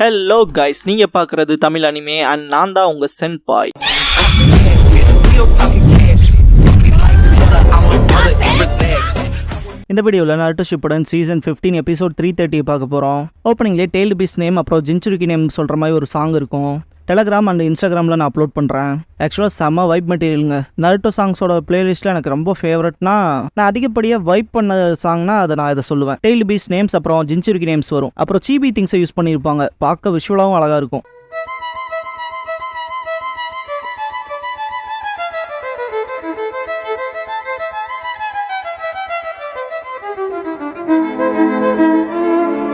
Hello guys, நீங்க பார்க்குறது Tamil anime and நான் தான் உங்க சென்பாய். இந்த வீடியோவில் நாருட்டோ ஷிப்புடன் சீசன் 15 எபிசோட் 330 பார்க்க போகிறோம். ஓப்பனிங்லேயே டெய்ல்டு பீஸ் நேம் அப்புறம் ஜின்சுருக்கி நேம் சொல்கிற மாதிரி ஒரு சாங் இருக்கும். டெலகிராம் அண்ட் இன்ஸ்டாகிராமில் நான் அப்லோட் பண்ணுறேன். ஆக்சுவலாக செம்ம வைப் மெட்டீரியலுங்க. நாருட்டோ சாங்ஸோட பிளேலிஸ்ட்டில் எனக்கு ரொம்ப ஃபேவரட்னா, நான் அதிகப்படியாக வைப் பண்ண சாங்னா அதை நான் இதை சொல்லுவேன். டெய்ல்டு பீஸ் நேம்ஸ் அப்புறம் ஜின்சுருக்கி நேம்ஸ் வரும். அப்புறம் சீபி திங்ஸை யூஸ் பண்ணியிருப்பாங்க. பார்க்க விஷுவலாகவும் அழகாக இருக்கும்.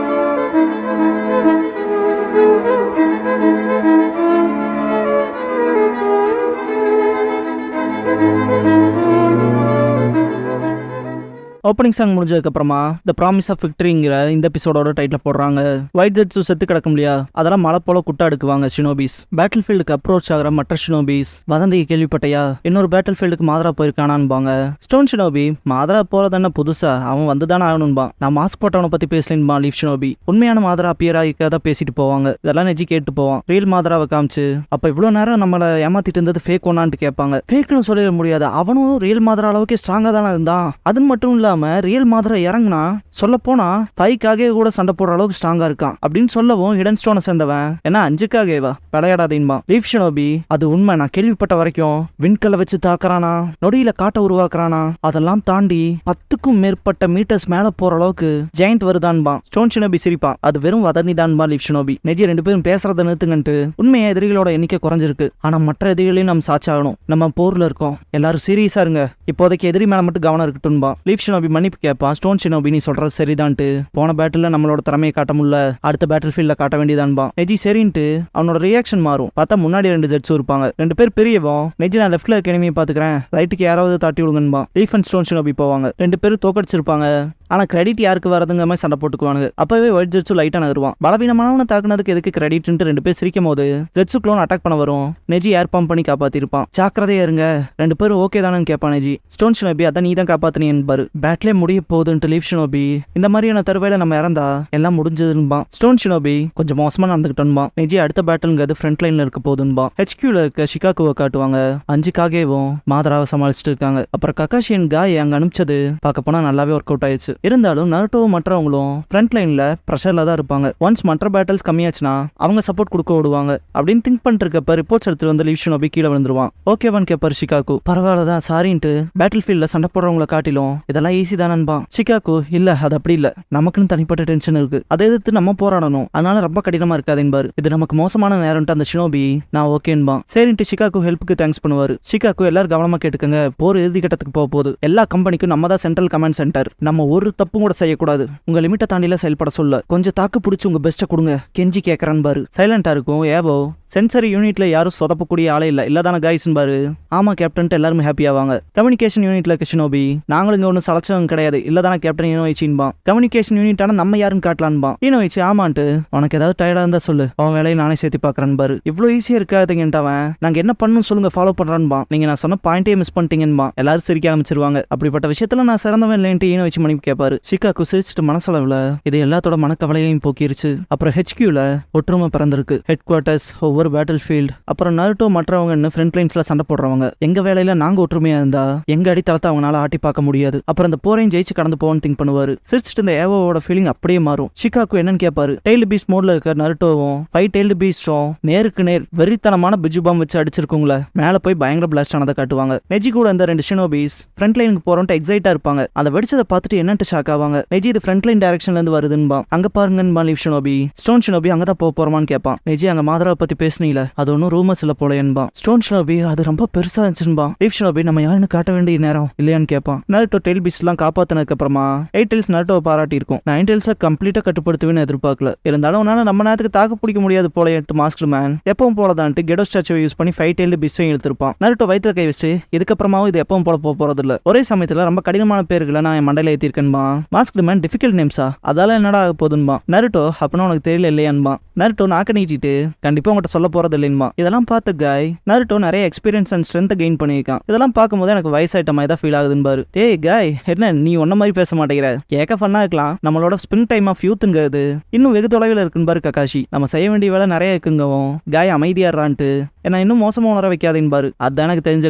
ஓப்பனிங் சாங் முடிஞ்சதுக்கப்புறமா த ப்ராமிஸ் ஆஃப் விக்டரிங்கிற இந்த எபிசோடோட டைட்டில் போடுறாங்க. ஒயிட் ஜெட்ஸு செத்து கிடக்க முடியா, அதெல்லாம் மழை போல குட்டா எடுக்குவாங்க ஷினோபீஸ். பேட்டில் ஃபீல்டுக்கு அப்ரோச் ஆகிற மற்ற ஷினோபீஸ் வதந்தியை கேள்விப்பட்டையா, இன்னொரு பேட்டில் ஃபீல்டுக்கு மாதரா போயிருக்கானான்பாங்க. ஸ்டோன் ஷினோபி மாதரா போறதானே புதுசா, அவன் வந்துதானே ஆகணும்பா. நான் மாஸ்க் போட்டவனை பத்தி பேசலேன்பா லீவ் ஷினோபி. உண்மையான மாதரா அப்பியர் ஆகிக்காத பேசிட்டு போவாங்க. இதெல்லாம் நெஜி கேட்டு போவான். ரியல் மாதராவை காமிச்சு அப்ப இவ்வளவு நேரம் நம்மளை ஏமாத்திட்டு இருந்தது ஃபேக் ஒன்னான்ட்டு கேட்பாங்க. ஃபேக்னு சொல்லிட முடியாது, அவனும் ரியல் மாதரா அளவுக்கு ஸ்ட்ராங்கா தானே இருந்தான். அது மட்டும் இல்ல ரியல் மாதிரி இறங்குனா சொல்ல போனா 5க்காக கூட சண்டை போடுற அளவுக்கு ஸ்ட்ராங்கா இருக்கான் அப்படின்னு சொல்லவும் ஹிடன் ஸ்டோனை சேர்ந்தவன் என்ன 5க்காகவா விளையாடாதீன்பா லீவ் ஷினோபி. அது உண்மை, நான் கேள்விப்பட்ட வரைக்கும் விண்கல்ல வச்சு தாக்குறானா, நொடியில காட்டை உருவாக்குறானா, அதெல்லாம் தாண்டி 10க்கும் மேற்பட்ட மீட்டர்ஸ் மேல போற அளவுக்கு ஜெயண்ட் வருதான்பா. ஸ்டோன் ஷினோபி சிரிப்பான். அது வெறும் வதந்தி தான்பா லீவ் ஷினோபி. நெஜி 2 பேரும் பேசுறத நிறுத்துங்கன்ட்டு. உண்மையா எதிரிகளோட எண்ணிக்கை குறைஞ்சிருக்கு, ஆனா மற்ற எதிரிகளையும் நம்ம சாச்சாகணும். நம்ம போர்ல இருக்கோம், எல்லாரும் சீரியஸா இருங்க. இப்போதைக்கு எதிரி மேல மட்டும் கவனம் இருக்கட்டும்பா. லீவ் ஷினோபி மன்னிப்பு கேட்பான். ஸ்டோன் ஷினோபி நீ சொல்றது சரிதான்ட்டு, போன பேட்டில் நம்மளோட திறமையை காட்ட முடியல, அடுத்த பேட்டில் ஃபீல்ட்ல காட்ட வேண்டியதான்பா. நெஜி சரின்ட்டு அவனோட ரியாக்ஷன் மாறும். பார்த்தா முன்னாடி 2 ஜெட்ஸும் இருப்பாங்க. 2 பேர் பெரியவன். நெஜி நான் லெஃப்ட்ல இருக்க எனிமியை பாத்துக்கிறேன், ரைட்டுக்கு யாராவது தாட்டி விடுங்கன்பா. லீஃப் அண்ட் ஸ்டோன் ஷினோபி போவாங்க. 2 பேரும் தோக்கடிச்சிருப்பாங்க. ஆனா கிரெடிட் யாருக்கு வரதுங்க மாதிரி சண்டை போட்டுக்குவானுங்க. அப்பவே ஒயிட் ஜெட்ஸு லைட்டா நகருவான். பலவீனமானவனை தாக்குனதுக்கு எதுக்கு கிரெடிட்ன்ட்டு 2 பேர் சிரிக்கும் போது ஜெட்ஸு க்ளோன் அட்டாக் பண்ண வரும். நெஜி ஏர் பம்ப் பண்ணி காப்பாத்திருப்பான். ஜாக்கிரதையா இருங்க. 2 பேரும் ஓகே தானு கேட்பான் நெஜி. ஸ்டோன் ஷினோபி அதான் நீ தான் காப்பாத்தினி என்பாரு. பேட்லே முடிய போகுதுன்ட்டு லீவ் ஷினோபி இந்த மாதிரியான தருவையில நம்ம இறந்தா எல்லாம் முடிஞ்சதுன்பா. ஸ்டோன் ஷினோபி கொஞ்சம் மோசமா நடந்துகிட்டோன்பா. நெஜி அடுத்த பேட்டில்ங்கிறது ஃப்ரண்ட் லைன்ல இருக்க போதுன்பா. HQல இருக்க ஷிகாகுவை காட்டுவாங்க. 5க்காகவும் மாதராவை சமாளிச்சுட்டு இருக்காங்க. அப்புறம் ககாஷியன் காய் அங்க அனுப்பிச்சது பார்க்க போனா நல்லாவே ஒர்க் அவுட் ஆயிடுச்சு. இருந்தாலும் நருட்டோ மற்றவங்களும் ஃப்ரண்ட் லைன்ல ப்ரெஷர்ல தான் இருப்பாங்க. ஒன்ஸ் மற்ற பேட்டில்ஸ் கம்மியாச்சுன்னா அவங்க சப்போர்ட் கொடுக்க விடுவாங்க அப்படின்னு திங்க் பண்ணிட்டு இருக்கப்ப ரிப்போர்ட்ஸ் எடுத்துட்டு வந்து லீவ் ஷினோபி கீழே விழுந்துருவான். ஓகேவான்னு கேப்பாரு ஷிகாகு. பரவாயில்லதான் சாரின்ட்டு பேட்டில் ஃபீல்ட்ல சண்டை போடுறவங்களை காட்டிலும் இதெல்லாம் ஈஸி தானன்பா. ஷிகாகு இல்ல அது அப்படி இல்ல, நமக்குன்னு தனிப்பட்ட டென்ஷன் இருக்கு, அதை எதிர்த்து நம்ம போராடணும், அதனால ரொம்ப கடினமா இருக்காதுன்பாரு. இது நமக்கு மோசமான நேரம்ட்டு அந்த ஷினோபி நான் ஓகேன்பா. சரின்ட்டு ஷிகாகு ஹெல்ப்புக்கு தேங்க்ஸ் பண்ணுவாரு. ஷிகாகு எல்லாரும் கவனமா கேட்டுக்கங்க, போர் இறுதி கட்டத்துக்கு போக போகுது. எல்லா கம்பெனிக்கும் நம்ம தான் சென்ட்ரல் கமாண்ட் சென்டர், நம்ம ஒரு தப்பும் கூட செய்யக்கூடாது. உங்க லிமிட்டை தாண்டில செயல்பட சொல்ல கொஞ்சம் தாக்கு பிடிச்சி உங்க பெஸ்ட்டை கொடுங்க கெஞ்சி கேட்கறான் பாரு. சைலண்டா இருக்கும். ஏவோ சென்சரி யூனிட்ல யாரும் சொதப்பக்கூடிய ஆளே இல்லதான கைஸ்ன்னு பாரு. ஆமா கேப்டன் எல்லாருமே ஹாப்பி ஆவாங்க. கம்யூனிகேஷன் யூனிட்ல இருக்க ஷினோபி நாங்களும் இங்க ஒன்னும் சலச்சவங்க கிடையாது இல்லதான கேப்டன் இனோயிச்சின்பா. கம்யூனிகேஷன் யூனிட் ஆனா நம்ம யாருன்னு காட்டலான்பா. இனோயிச்சி ஆமான்ட்டு உனக்கு ஏதாவது டயர்டா இருந்தா சொல்லு, அவன் வேலையை நானே சேர்த்து பாக்குறான் பாரு. இவ்வளவு ஈஸியா இருக்காதுங்கன்ட்டவன் நாங்க என்ன பண்ணணும் சொல்லுங்க ஃபாலோ பண்றான்பா. நீங்க நான் சொன்ன பாயிண்டே மிஸ் பண்ணிட்டீங்கன்பா. எல்லாரும் சிரிக்க ஆரம்பிச்சிருவாங்க. அப்படிப்பட்ட விஷயத்துல நான் சிறந்தவன் இல்லைன்ட்டு இனோயிச்சி மன்னிப்பு கேட்பாரு. ஷிகாகு சிரிச்சிட்டு மனசளவுல இது எல்லாத்தோட மனக்கவலையையும் போக்கிருச்சு. அப்புறம் HQல ஒற்றுமை பிறந்திருக்கு. ஹெட் குவார்டர்ஸ், ஒவ்வொரு பேட்டில் ஃபீல்ட், அப்புறம் நருட்டோ மற்றவங்கன்னு ஃப்ரண்ட் லைன்ஸ்ல சண்டை போடுறவங்க. எங்க வேலையில நாங்க ஒற்றுமையா இருந்தா எங்க அடித்தளத்தை அவங்களால ஆட்டி பார்க்க முடியாது. அப்புறம் அந்த போரையும் ஜெயிச்சு கடந்து போவோன்னு திங்க் பண்ணுவாரு. சிரிச்சிட்டு இந்த ஏவோட ஃபீலிங் அப்படியே மாறும். ஷிகாகு என்னன்னு கேட்பாரு. டெய்ல்டு பீஸ்ட் மோட்ல இருக்க நருட்டோவும் 5 டெய்ல்டு பீஸ்டும் நேருக்கு நேர் வெறித்தனமான பிஜு பாம் வச்சு அடிச்சிருக்குங்கள மேல போய் பயங்கர பிளாஸ்ட் ஆனதை காட்டுவாங்க. நெஜி கூட இந்த 2 ஷினோபீஸ் ஃப்ரண்ட் லைனுக்கு போறோம்ட்டு எக்ஸைட்டா இருப்பாங்க. அதை வெடிச்சதை பார்த்துட்டு என்னன்ட்டு ஷாக் ஆவாங்க. நெஜி இது ஃப்ரண்ட் லைன் டைரக்ஷன்ல இருந்து வருதுன்பா. அங்க பாருங்கன்பா லீவ் ஷினோபி. ஸ்டோன் ஷினோபி அங்கதான் போறோமான்னு கேட்பான். நெஜி அங்க மாதராவை பத்தி பேசுனீல அது ஒன்னும் ரூமர்ஸ் இல்ல போல என்பா. ஸ்டோன் ஷினோபி அது ரொம்ப பெருசா இருந்துச்சுன்பா. லீவ் ஷினோபி நம்ம யாருன்னு காட்ட வேண்டிய நேரம் இல்லையான்னு கேட்பான். நருட்டோ டெய்ல் பீஸ் எல்லாம் காப்பாத்தினதுக்கு அப்புறமா 8 டெய்ல்ஸ் நருட்டோவை பாராட்டி இருக்கும். 9 டெய்ல்ஸை கம்ப்ளீட்டா கட்டுப்படுத்துவேன்னு எதிர்பார்க்கல. இருந்தாலும் உன்னால நம்ம நேரத்துக்கு தாக்கு பிடிக்க முடியாது போல மாஸ்டர் மேன். எப்பவும் போலதான்ட்டு கெடோ ஸ்டாச்சுவை யூஸ் பண்ணி 5 டெய்ல்டு பீஸையும் இழுத்திருப்பான். நருட்டோ வயிற்றுல கை வச்சு இதுக்கப்புறமாவும் இது எப்பவும் போல போறது இல்ல. ஒரே சமயத்துல ரொம்ப கடினமான பேர்களை நான் என் மண்டையில ஏத்திருக்கேன்பா. மாஸ்டர் மேன் டிஃபிகல்ட் நேம்ஸா, அதால என்னடா ஆக போதுன்பா. நருட்டோ அப்பனா உனக்கு தெரியல இல்லையான்பா. நருட்டோ நாக்க நீட்டிட்டு கண்டிப்பா உங்கள்கிட்ட சொல்ல போறது இல்லைன்மா. இதெல்லாம் பார்த்த காய் நருட்டோ நிறைய எக்ஸ்பீரியன்ஸ் அண்ட் ஸ்ட்ரென்த் கெயின் பண்ணியிருக்கான். இதெல்லாம் பார்க்கும்போது எனக்கு வயசாயிட்ட மாதிரி தான் ஃபீல் ஆகுதுன்னு பாரு. டேய் காய், என்ன நீ ஒன்ன மாதிரி பேச மாட்டேங்கிற? கேட்க ஃபன்னா இருக்கலாம், நம்மளோட ஸ்பிரிங் டைம் ஆஃப் யூத்துங்கிறது இன்னும் வெகு தொலைவில் இருக்குன்னு பாரு ககாஷி. நம்ம செய்ய வேண்டிய வேலை நிறைய இருக்குங்கவும் காய் அமைதியாடுறான்ட்டு என்ன இன்னும் மோசமா உணர வைக்காதேன்னு பாரு. அதான் எனக்கு தெரிஞ்ச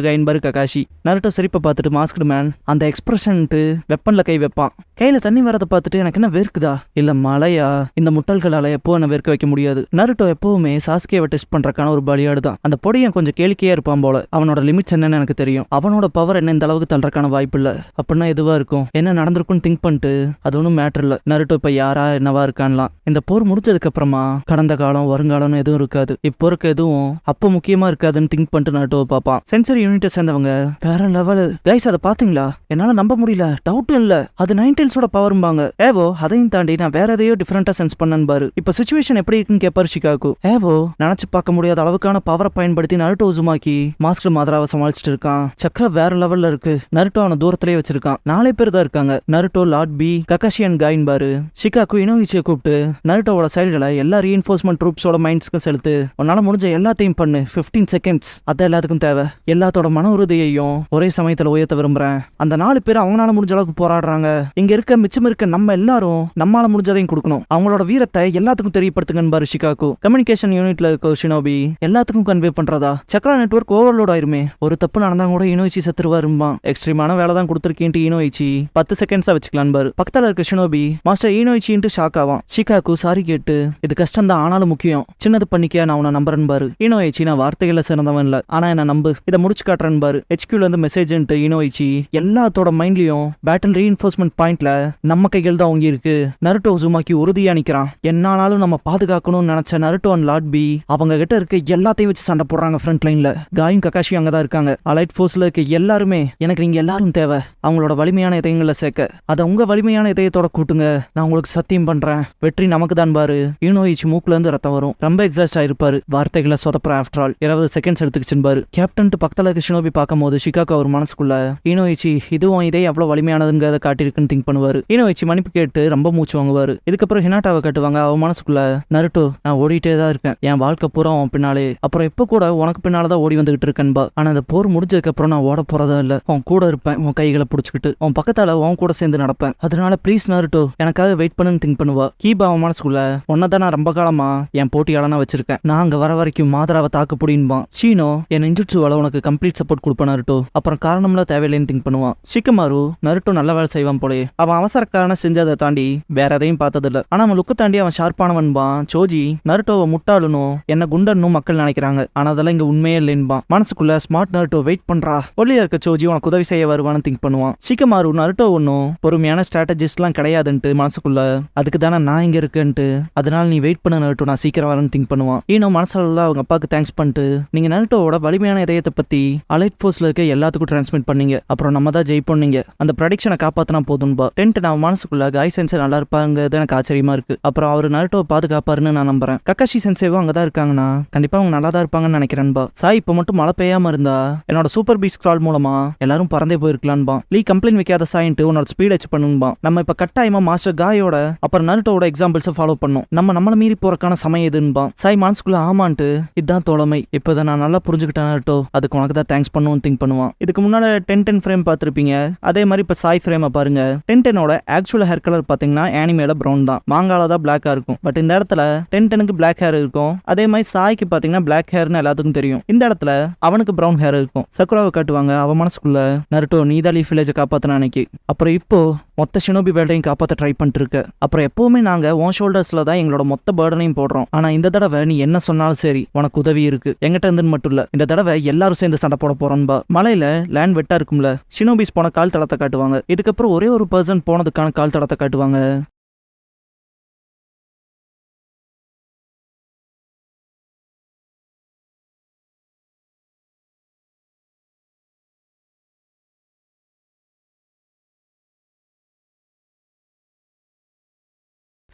காயின் பாரு ககாஷி. நருட்டோ சிரிப்பை பார்த்துட்டு மாஸ்க்டு மேன் அந்த எக்ஸ்பிரஷன்ட்டு வெப்பன்ல கை வைப்பான். கையில தண்ணி வரதை பார்த்துட்டு எனக்கு என்ன வேர்க்குதா இல்ல மழையா? இந்த முட்டாள்களால எப்போ என்ன வேர்க்க வைக்க முடியாது. நருட்டோ எப்பவுமே சாஸ்கேவை டெஸ்ட் பண்றதுக்கான ஒரு பலியாடு தான். அந்த பொடியன் கொஞ்சம் கேளிக்கையா இருப்பான் போல. அவனோட லிமிட்ஸ் என்னன்னு எனக்கு தெரியும். அவனோட பவர் என்ன இந்த அளவுக்கு தள்ளுறதுக்கான வாய்ப்பு இல்ல. அப்படின்னா எதுவா இருக்கும், என்ன நடந்திருக்கும்னு திங்க் பண்ணிட்டு அது ஒன்றும் மேட்டர் இல்ல. நருட்டோ இப்ப யாரா என்னவா இருக்கான்லாம். இந்த போர் முடிஞ்சதுக்கு அப்புறமா கடந்த காலம் வருங்காலம்னு எதுவும் இருக்காது. இப்போ இருக்க எதுவும் அப்போ முக்கியமா இருக்காதுன்னு திங்க் பண்ணிட்டு நருட்டோவை பார்ப்பான். சென்சரி யூனிட்டை சேர்ந்தவங்க வேற லெவல் கைஸ். அதை பாத்தீங்களா? என்னால நம்ப முடியல. டவுட்டும் இல்ல, அது நைன்டெயில்ஸோட பவர்பாங்க. ஏவோ அதையும் தாண்டி நான் வேற எதையோ டிஃபரெண்டா சென்ஸ் பண்ணேன் பாரு. இப்ப சிச்சுவேஷன் எப்படி இருக்குன்னு கேப்பாரு ஷிகாகு. ஏவோ நினைச்சு பார்க்க முடியாத அளவுக்கான பவரை பயன்படுத்தி நருட்டோ உசுமாக்கி மாஸ்டர் மாதராவை சமாளிச்சுட்டு இருக்கான். சக்கர வேற லெவல்ல இருக்கு. நருட்டோ அவனை தூரத்திலேயே வச்சிருக்கான். 4 பேர் தான் இருக்காங்க. Naruto, Lord B, Kakashi and காயின் பாரு. ஷிகாகு இனோயிச்சியை கூப்பிட்டு நருட்டோவோட சைடுகளை எல்லா ரீஎன்ஃபோர்ஸ்மெண்ட் ட்ரூப்ஸோட மைண்ட்ஸ்க்கும் செலுத்து. உன்னால முடிஞ்ச எல்லாத்தையும் பண்ணு. 15 செகண்ட்ஸ் அதான் எல்லாத்துக்கும் தேவை. எல்லாத்தோட மன உறுதியையும் ஒரே சமயத்துல உயர்த்த விரும்புறேன். அந்த 4 பேர் அவங்களால முடிஞ்ச அளவுக்கு போராடுறாங்க. இங்க இருக்க மிச்சம் இருக்க நம்ம எல்லாரும் நம்மளால முடிஞ்சதையும் கொடுக்கணும். அவங்களோட வீரத்தை எல்லாத்துக்கும் தெரியப்படுத்துங்கன்னு பாரு ஷிகாகு. கம்யூனிகேஷன் யூனிட்ல இருக்க ஷினோபி எல்லாத்துக்கும் கன்வே பண்றதா? சக்ரா நெட்வொர்க் ஓவர்லோட் ஆயிருமே. ஒரு தப்பு நடந்தா கூட இனோயிச்சி செத்துருவாருமா. எக்ஸ்ட்ரீமான வேலை தான் கொடுத்துருக்கேன்ட்டு இனோயிச்சி 10 செகண்ட்ஸா வச்சுக்கலாம் பாரு. பக்கத்துல இருக்க ஷினோபி மாஸ்டர் இனோயிச்சின்ட்டு ஷாக் ஆவான். ஷிகாகு சாரி கேட்டு இது கஷ்டம் தான் ஆனாலும் முக்கியம், சின்னது பண்ணிக்க நான் உன்னை நம்புறேன் பாரு. இனோயிச்சி நான் வார்த்தைகளை சிறந்தவன் இல்ல, ஆனா என்ன நம்பு, இதை முடிச்சு காட்டுறேன் பாரு. HQல இருந்து மெசேஜ்ன்ட்டு இனோயிச்சி எல்லாத்தோட மைண்ட்லயும் பேட்டில் ரீஇன்ஃபோர்ஸ்மெண்ட் பாயிண்ட்ல நம்ம கைகள் தான் ஒங்கி இருக்கு. நருட்டோ உசுமாக்கி உறுதியா நிக்கிறான். என்னானாலும் நம்ம பாதுகாக்கணும்னு நினைச்ச நருட்டோ அண்ட் லார்ட் பி அவங்க கிட்ட இருக்க எல்லாத்தையும் வச்சு சண்டை போடுறாங்க ஃப்ரண்ட் லைன்ல. காயும் ககாஷி அங்கதான் இருக்காங்க. அலைட் ஃபோர்ஸ்ல இருக்க எல்லாருமே எனக்கு நீங்க எல்லாரும் தேவை. அவங்களோட வலிமையான இதயங்களை சேர்க்க அதை உங்க வலிமையான இதயத்தோட கூட்டுங்க. நான் உங்களுக்கு சத்தியம் பண்றேன், வெற்றி நமக்கு தான் பாரு. யூனோயிச்சி மூக்குல இருந்து ரத்தம் வரும். ரொம்ப எக்ஸாஸ்ட் ஆயிருப்பாரு. வார்த்தைகளை சொதப்புற. ஆஃப்டர் ஆல் 20 செகண்ட்ஸ் எடுத்துக்கிச்சுன்னு பாரு. கேப்டன் பக்கத்துல இருக்க ஷினோபி பார்க்கும் போது ஷிகாகு அவர் மனசுக்குள்ள யூனோயிச்சி இதுவும் இதே எவ்வளவு வலிமையானதுங்கிறத காட்டியிருக்குன்னு திங்க் பண்ணுவாரு. யூனோயிச்சி மன்னிப்பு கேட்டு ரொம்ப மூச்சு வாங்குவாரு. இதுக்கப்புறம் ஹினாட்டாவை கட்டுவாங்க. அவ மனசுக்குள்ள நருட்டோ நான் ஓடிட்டே தான் இருக்கேன், என் வாழ்க்கை பூரா அவன் பின்னாலே, அப்புறம் எப்ப கூட உனக்கு பின்னாலதான் ஓடி வந்துகிட்டு இருக்கேன்பா. ஆனா அந்த போர் முடிஞ்சதுக்கு அப்புறம் நான் ஓட போறதா இல்ல, உன் கூட இருப்பேன், உன் கைகளை பிடிச்சிக்கிட்டு உன் பக்கத்தால உன் கூட சேர்ந்து நடப்பேன். அதனால ப்ளீஸ் நருட்டோ எனக்காக வெயிட் பண்ணுன்னு திங்க் பண்ணுவா. கீபா அவன் மனசுக்குள்ள உன்னதான் நான் ரொம்ப காலமா என் போட்டியாளனா வச்சிருக்கேன், நான் அங்க வர வரைக்கும் மாதராவை தாக்கு புடின்பான். ஷீனோ என் இன்ஜுட்சுவால உனக்கு கம்ப்ளீட் சப்போர்ட் கொடுப்பேன் நருட்டோ, அப்புறம் காரணம்லாம் தேவையில்லைன்னு திங்க் பண்ணுவான். ஷிகமாரு நருட்டோ நல்ல வேலை செய்வான் போலே. அவன் அவசரக்காரன செஞ்சதை தாண்டி வேற எதையும் பார்த்ததில்ல. ஆனா அவன் லுக்கு தாண்டி அவன் ஷார்ப்பானவன்பான். சோஜி நருட்டோவை முட்டாளுனும் என்ன குண்டனும் மக்கள் நினைக்கிறாங்க, ஆனா அதெல்லாம் இங்க உண்மையே இல்லைன்பான். மனசுக்குள்ள ஸ்மார்ட் நருட்டோ வெயிட் பண்றா. ஒல்லியா இருக்க சோஜி உனக்கு உதவி செய்ய வருவான்னு திங்க் பண்ணுவான். ஷிகமாரு நருட்டோ ஒன்னும் பொறுமையான ஸ்ட்ராட்டஜிஸ்ட்லாம் கிடையாதுன்ட்டு மனசுக்குள்ள அதுக்கு தானே நான் இங்க இருக்கேன்ட்டு, அதனால நீ வெயிட் பண்ண நருட்டோ, நான் சீக்கிரம் வரேன்னு திங்க் பண்ணுவான். ஈனோ மனசுல அவங்க அப்பாவுக்கு தேங்க்ஸ் பண்ணிட்டு நீங்க நருட்டோவோட வலிமையான இதயத்தை பத்தி அலைட் ஃபோர்ஸ்ல இருக்க எல்லாத்துக்கும் டிரான்ஸ்மிட் பண்ணீங்க, அப்புறம் நம்ம தான் ஜெயிப்போம், நீங்க அந்த ப்ரடிக்ஷனை காப்பாத்தினா போதும்பா. டென்ட் நான் மனசுக்குள்ள காய் சென்சே நல்லா இருப்பாங்கிறது எனக்கு ஆச்சரியமா இருக்கு. அப்புறம் அவர் நருட்டோவை பாதுகாப்பாருன்னு நான் நம்புறேன். கக்காஷி சென்சேவும் அங்கதான் இருக்காங்கன்னா கண்டிப்பா அவங்க நல்லா தான் இருப்பாங்கன்னு நினைக்கிறேன்பா. சாய் இப்ப மட்டும் மழை பெய்யாம இருந்தா என்னோட சூப்பர் பீஸ் கிரால் மூலமா எல்லாரும் பறந்தே போயிருக்கலான்பா. லீ கம்ப்ளைண்ட் வைக்காத சாயின்ட்டு உன்னோட ஸ்பீட் வச்சு பண்ணும்பா. நம்ம இப்ப கட்டாயமா மாஸ்டர் காயோட அப்புறம் நருட்டோட எக்ஸாம்பிள்ஸ் ஃபாலோ பண்ணும். நம்மள மீறி போறக்கான சமயம் எதுன்பா. சாய் மனசுக்குள்ள ஆமான்ட்டு இதுதான் தோழமை, இப்பதான் நான் நல்லா புரிஞ்சுக்கிட்டேன் நருட்டோ, அதுக்கு உனக்கு தான் தேங்க்ஸ் பண்ணுவோம் திங்க் பண்ணுவான். இதுக்கு முன்னால 10 ஃப்ரேம் பார்த்திருப்பீங்க, அதே மாதிரி இப்ப சாய் ஃப்ரேமை பாருங்க. 10ஓட ஆக்சுவல் ஹேர் கலர் பாத்தீங்கன்னா ஆனிமேல பிரவுன் தான், மாங்கால தான் பிளாக்கா இருக்கும். பட் இந்த இடத்துல 10க்கு பிளாக் ஹேர் இருக்கும். அதே மாதிரி சாய்க்கு பாத்தீங்கன்னா பிளாக் ஹேர்னு எல்லாத்துக்கும் தெரியும். இந்த இடத்துல அவனுக்கு பிரவுன் ஹேர் இருக்கும். சக்குராவை காட்டுவாங்க. அவ மனசுக்குள்ள நருட்டோ நீதான் லீஃப் வில்லேஜை காப்பாத்தின அன்னைக்கு, அப்புறம் இப்போ மொத்த ஷினோபி வேல்டையும் காப்பாற்ற ட்ரை பண்ணிட்டு இருக்க. அப்புறம் எப்பவுமே நாங்க உன் ஷோல்டர்ஸ்ல தான் எங்களோட மொத்த பேர்டனையும் போடுறோம். ஆனா இந்த தடவை நீ என்ன சொன்னாலும் சரி, உனக்கு உதவி இருக்கு. எங்கிட்ட இருந்து மட்டும் இல்ல, இந்த தடவை எல்லாரும் சேர்ந்து சண்டை போட போறோம்பா. மலையில லேண்ட் வெட்டா இருக்கும்ல, ஷினோபிஸ் போன கால் தடத்தை காட்டுவாங்க. இதுக்கப்புறம் ஒரே ஒரு பர்சன் போனதுக்கான கால் தடத்தை காட்டுவாங்க.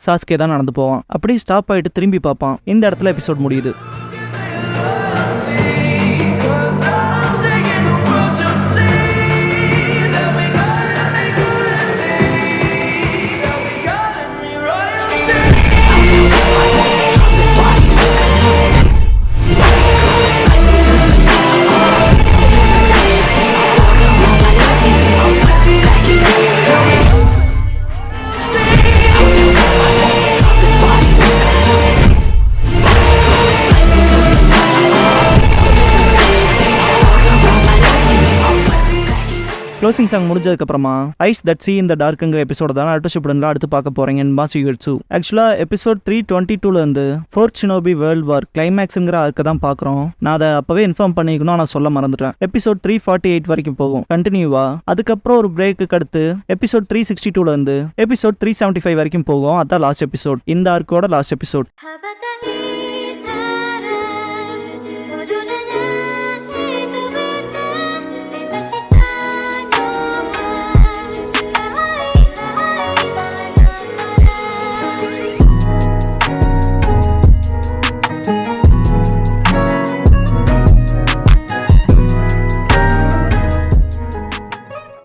சாஸ்கே தான் நடந்து போவான். அப்படியே ஸ்டாப் ஆயிட்டு திரும்பி பார்ப்பான். இந்த இடத்துல எபிசோட் முடியுது. க்ளோசிங் சாங் முடிஞ்சதுக்கு அப்புறமா ஐஸ் தட் சீ இந்த டார்க்குங்கிற எபிசோட தான் அடுத்து அடுத்து பார்க்க போறீங்கன்னு மாசியுட்சு. ஆக்சுவலா எபிசோட் 322ல இருந்து 4th ஷினோபி வேர்ல்ட் வார் கிளைமேக்ஸ்ங்கிற ஆர்க்க தான் பாக்குறோம். நான் அதை அப்பவே இன்ஃபார்ம் பண்ணிக்கணும், நான் சொல்ல மறந்துட்டேன். எபிசோட் 348 வரைக்கும் போகும் கண்டினியூவா. அதுக்கப்புறம் ஒரு பிரேக்கு அடுத்து எபிசோட் 362ல இருந்து எபிசோட் 375 வரைக்கும் போகும். அதான் லாஸ்ட் எபிசோட், இந்த ஆர்க்கோட லாஸ்ட் எபிசோட்.